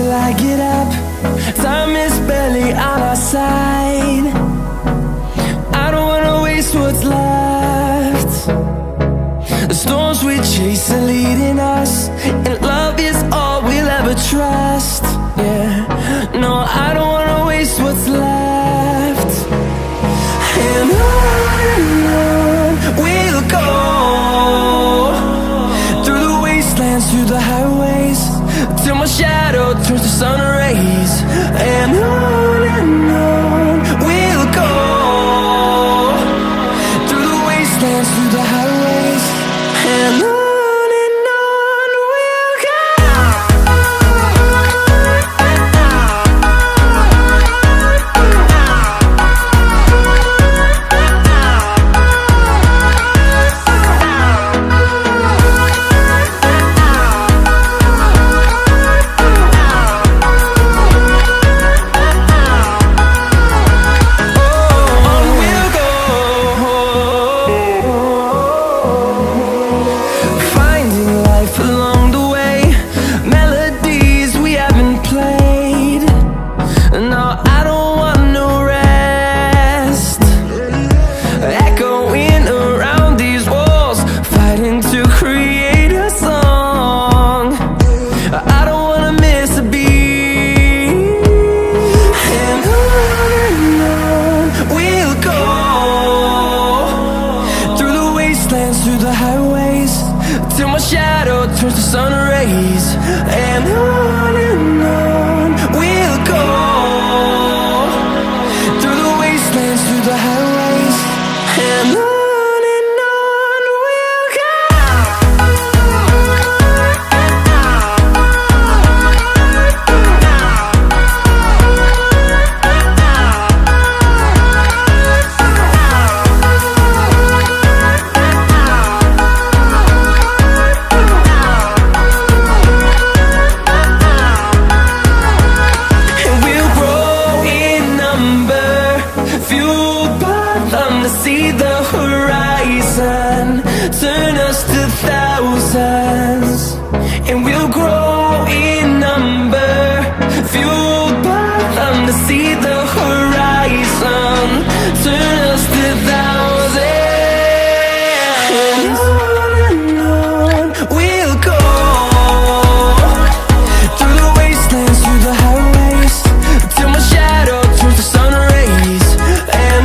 till I get up. Time is barely on our side. I don't wanna waste what's left. The storms we chase are leading us, and love is all we'll ever trust. Yeah, no, I don't wanna waste what's left. And on we'll go, through the wastelands, through the highways, till my shadow turns to sun rays. And on we'll go, through the wastelands, through the highways, and on we'll go. Through the highways, till my shadow turns to sun rays. And on we'll go, through the wastelands, through the highways, and on we'll go. See the horizon, turn us to thousands, and we'll grow in number, fueled by them. To see the horizon, turn us to thousands, and on we'll go, through the wastelands, through the highways, till my shadow turns to sun rays. And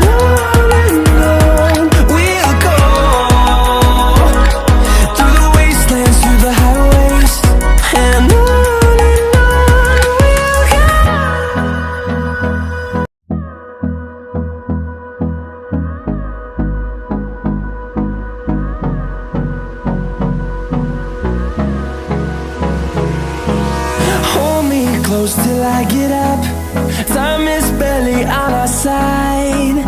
close till I get up. Time is barely on our side.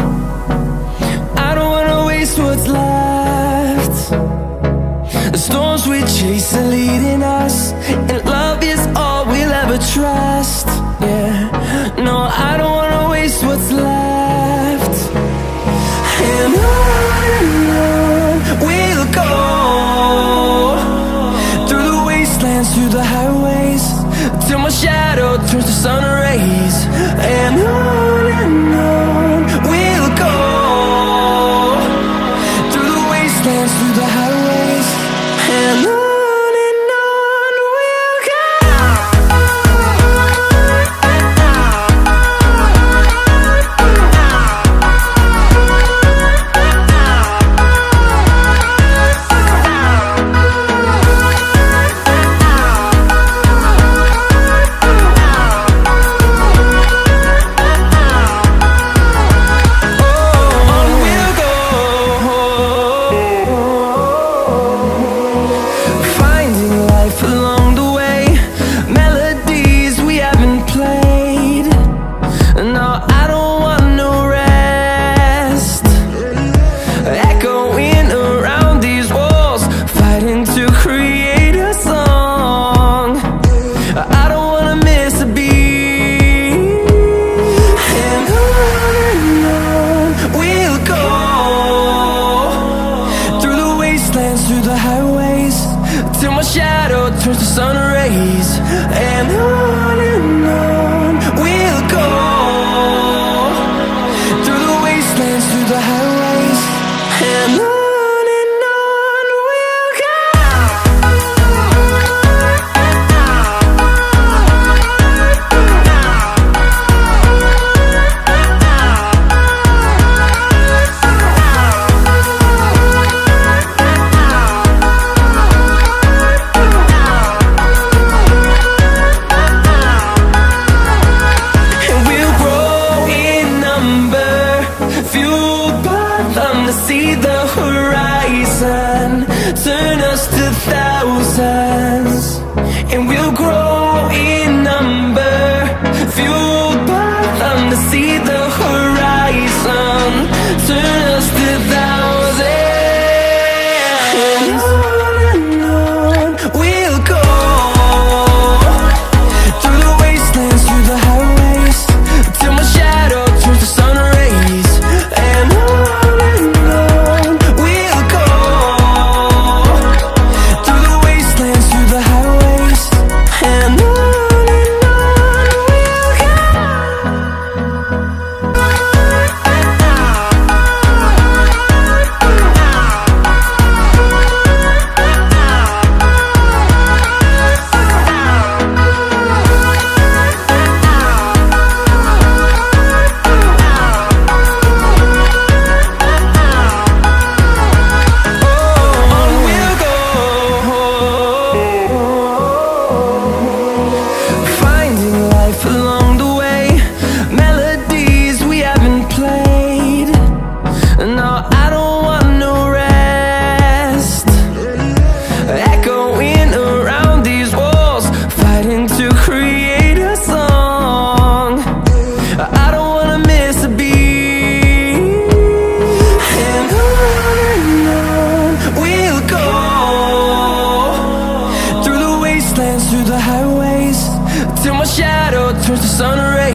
I don't wanna waste what's left. The storms we chase are leading us, and love is all we'll ever trust. Yeah, no, I don't wanna waste what's left. And on we'll go, through the wastelands, through the highways, till my shadow turns to sun rays. And on we'll go, through the wastelands, through the highways, and on. us to thousands, and we'll grow in number, fueled by them to see the horizon. Turn us to thousands, and on we'll go, through the wastelands, through the highways, till my shadow turns to sun rays. And on we'll go, through the wastelands, through the highways, and on we'll go. Finding life along the way, melodies we haven't played. No, I don't want no rest. Echoing around these walls, fighting to create a song. I don't wanna miss a beat. And on we'll go, through the wastelands, through the highways, till my shadow turns to sun rays.